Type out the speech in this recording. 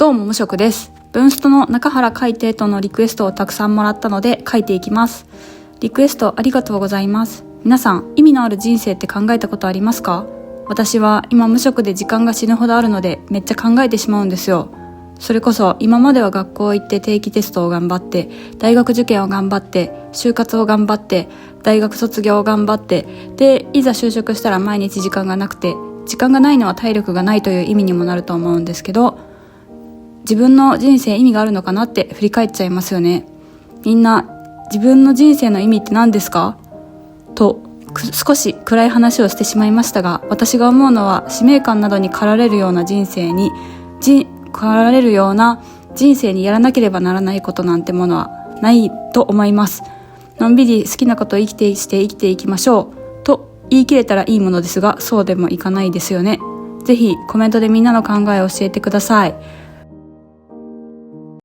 どうも無職です。文ストの中原海底とのリクエストをたくさんもらったので書いていきます。リクエストありがとうございます。皆さん、意味のある人生って考えたことありますか？私は今無職で時間が死ぬほどあるのでめっちゃ考えてしまうんですよ。それこそ今までは学校行って定期テストを頑張って、大学受験を頑張って、就活を頑張って、大学卒業を頑張って、でいざ就職したら毎日時間がなくて、時間がないのは体力がないという意味にもなると思うんですけど、自分の人生意味があるのかなって振り返っちゃいますよね。みんな自分の人生の意味って何ですかと少し暗い話をしてしまいましたが、私が思うのは使命感などに駆られるような人生にやらなければならないことなんてものはないと思います。のんびり好きなことを生きていきましょうと言い切れたらいいものですが、そうでもいかないですよね。ぜひコメントでみんなの考えを教えてください。